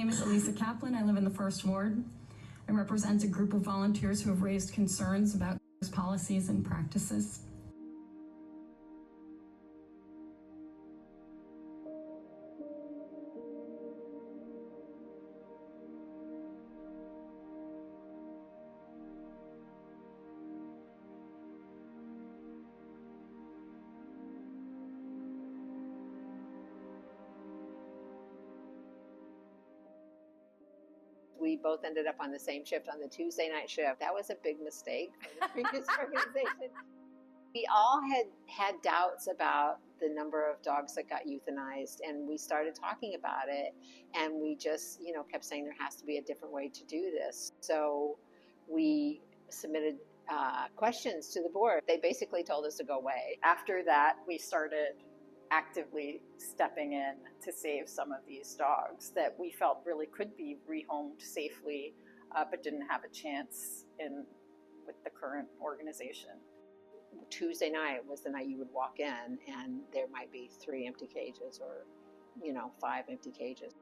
name is Elisa Kaplan. I live in the First Ward. I represent a group of volunteers who have raised concerns about policies and practices. We both ended up on the same shift, on the Tuesday night shift. That was a big mistake for the previous organization. We all had doubts about the number of dogs that got euthanized, and we started talking about it, and we just, kept saying there has to be a different way to do this. So we submitted questions to the board. They basically told us to go away. After that, we started actively stepping in to save some of these dogs that we felt really could be rehomed safely, but didn't have a chance with the current organization. Tuesday night was the night you would walk in and there might be 3 empty cages or 5 empty cages.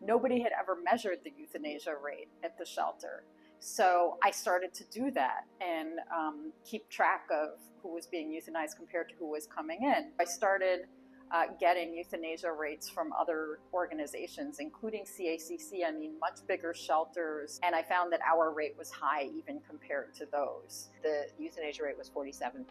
Nobody had ever measured the euthanasia rate at the shelter. So I started to do that and keep track of who was being euthanized compared to who was coming in. I started getting euthanasia rates from other organizations, including CACC, much bigger shelters, and I found that our rate was high even compared to those. The euthanasia rate was 47%.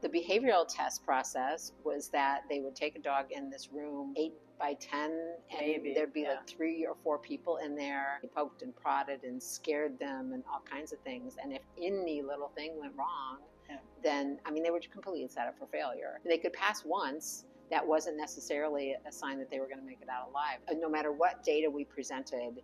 The behavioral test process was that they would take a dog in this room, 8 by 10, and there'd be like 3 or 4 people in there. They poked and prodded and scared them and all kinds of things. And if any little thing went wrong, then, they were completely set up for failure. They could pass once. That wasn't necessarily a sign that they were going to make it out alive. No matter what data we presented,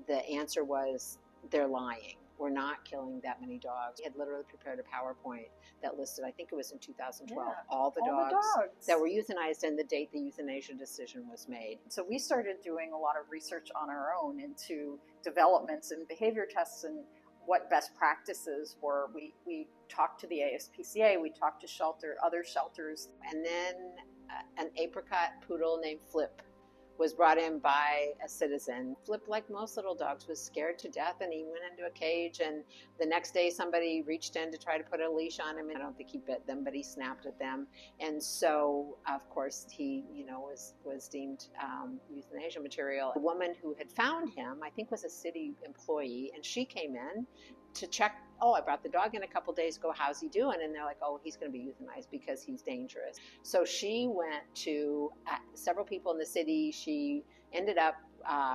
the answer was they're lying. We're not killing that many dogs. We had literally prepared a PowerPoint that listed, I think it was in 2012, all the dogs that were euthanized and the date the euthanasia decision was made. So we started doing a lot of research on our own into developments and behavior tests and what best practices were. We talked to the ASPCA, we talked to other shelters. And then an apricot poodle named Flip was brought in by a citizen. Flip, like most little dogs, was scared to death and he went into a cage, and the next day somebody reached in to try to put a leash on him, and I don't think he bit them, but he snapped at them. And so, of course, he, was deemed euthanasia material. The woman who had found him, I think, was a city employee, and she came in to check, I brought the dog in a couple days ago, how's he doing? And they're like, he's going to be euthanized because he's dangerous. So she went to several people in the city. She ended up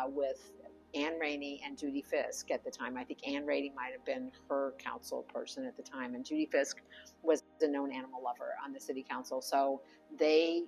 with Ann Rainey and Judy Fisk at the time. I think Ann Rainey might have been her council person at the time, and Judy Fisk was a known animal lover on the city council. So they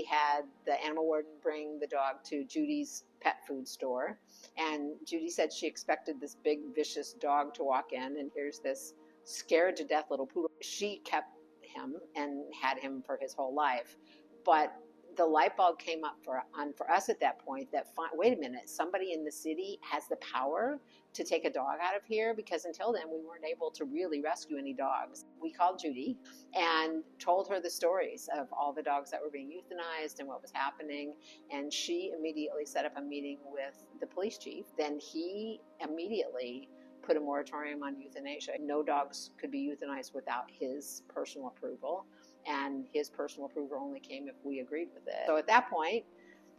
had the animal warden bring the dog to Judy's pet food store, and Judy said she expected this big vicious dog to walk in, and here's this scared to death little poodle. She kept him and had him for his whole life, but the light bulb came up for us at that point that, wait a minute, somebody in the city has the power to take a dog out of here, because until then we weren't able to really rescue any dogs. We called Judy and told her the stories of all the dogs that were being euthanized and what was happening, and she immediately set up a meeting with the police chief. Then he immediately put a moratorium on euthanasia. No dogs could be euthanized without his personal approval, and his personal approval only came if we agreed with it. So at that point,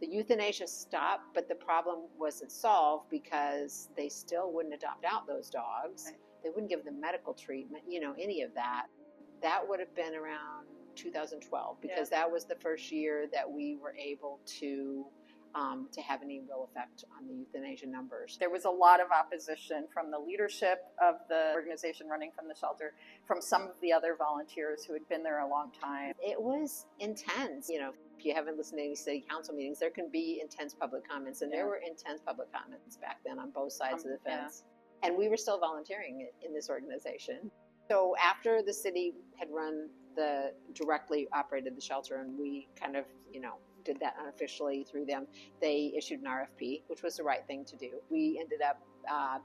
the euthanasia stopped, but the problem wasn't solved because they still wouldn't adopt out those dogs. Right. They wouldn't give them medical treatment, any of that. That would have been around 2012, because that was the first year that we were able to have any real effect on the euthanasia numbers. There was a lot of opposition from the leadership of the organization running from the shelter, from some of the other volunteers who had been there a long time. It was intense. If you haven't listened to any city council meetings, there can be intense public comments, and there were intense public comments back then on both sides of the fence. And we were still volunteering in this organization. So after the city had directly operated the shelter, and we kind of, did that unofficially through them. They issued an RFP, which was the right thing to do. We ended up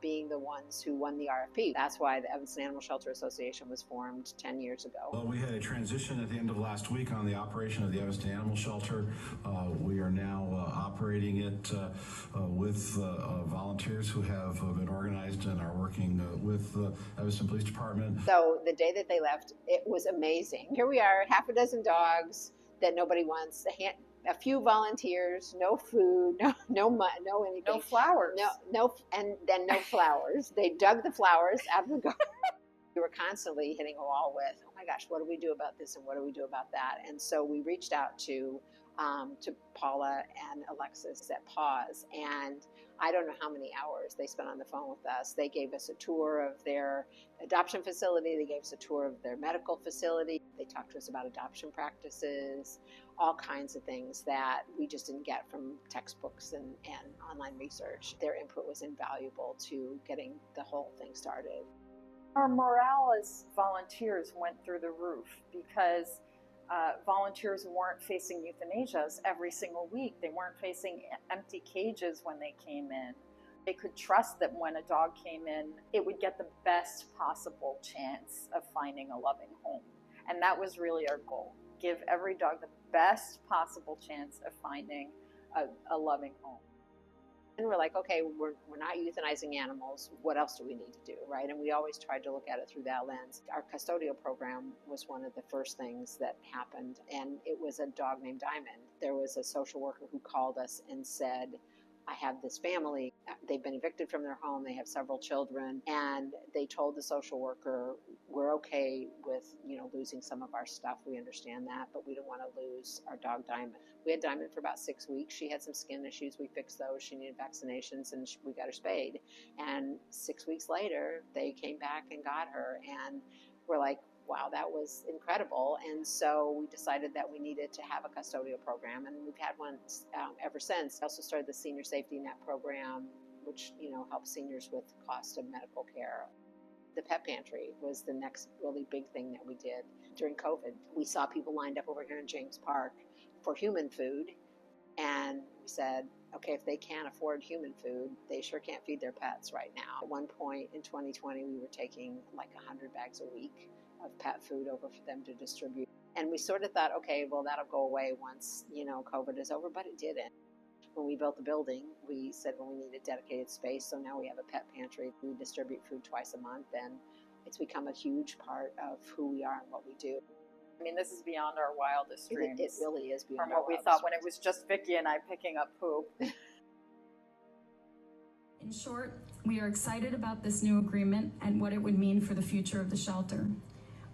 being the ones who won the RFP. That's why the Evanston Animal Shelter Association was formed 10 years ago. Well, we had a transition at the end of last week on the operation of the Evanston Animal Shelter. We are now operating it with volunteers who have been organized and are working with the Evanston Police Department. So the day that they left, it was amazing. Here we are, half a dozen dogs that nobody wants, a few volunteers, no food, no anything. No flowers. And then no flowers. They dug the flowers out of the garden. We were constantly hitting a wall with, oh my gosh, what do we do about this and what do we do about that? And so we reached out to Paula and Alexis at PAWS, and I don't know how many hours they spent on the phone with us. They gave us a tour of their adoption facility. They gave us a tour of their medical facility. They talked to us about adoption practices, all kinds of things that we just didn't get from textbooks and online research. Their input was invaluable to getting the whole thing started. Our morale as volunteers went through the roof because volunteers weren't facing euthanasias every single week. They weren't facing empty cages when they came in. They could trust that when a dog came in, it would get the best possible chance of finding a loving home. And that was really our goal. Give every dog the best possible chance of finding a loving home. And we're like, okay, we're not euthanizing animals. What else do we need to do, right? And we always tried to look at it through that lens. Our custodial program was one of the first things that happened, and it was a dog named Diamond. There was a social worker who called us and said, I have this family. They've been evicted from their home. They have several children. And they told the social worker, we're okay with, losing some of our stuff. We understand that, but we don't want to lose our dog Diamond. We had Diamond for about 6 weeks. She had some skin issues. We fixed those. She needed vaccinations, and we got her spayed. And 6 weeks later, they came back and got her. And we're like, wow, that was incredible. And so we decided that we needed to have a custodial program, and we've had one ever since. We also started the Senior Safety Net program, which helps seniors with cost of medical care. The pet pantry was the next really big thing that we did during COVID. We saw people lined up over here in James Park for human food, and we said, okay, if they can't afford human food, they sure can't feed their pets right now. At one point in 2020, we were taking like 100 bags a week of pet food over for them to distribute. And we sort of thought, okay, well, that'll go away once, COVID is over, but it didn't. When we built the building, we said, well, we need a dedicated space, so now we have a pet pantry. We distribute food twice a month, and it's become a huge part of who we are and what we do. I mean, this is beyond our wildest dreams. It really is beyond from what we thought when it was just Vicki and I picking up poop. In short, we are excited about this new agreement and what it would mean for the future of the shelter.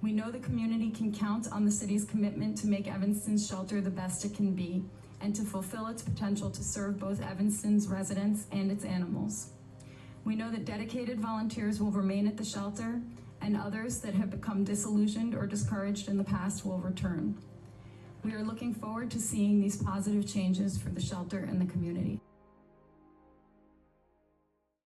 We know the community can count on the city's commitment to make Evanston's shelter the best it can be and to fulfill its potential to serve both Evanston's residents and its animals. We know that dedicated volunteers will remain at the shelter, and others that have become disillusioned or discouraged in the past will return. We are looking forward to seeing these positive changes for the shelter and the community.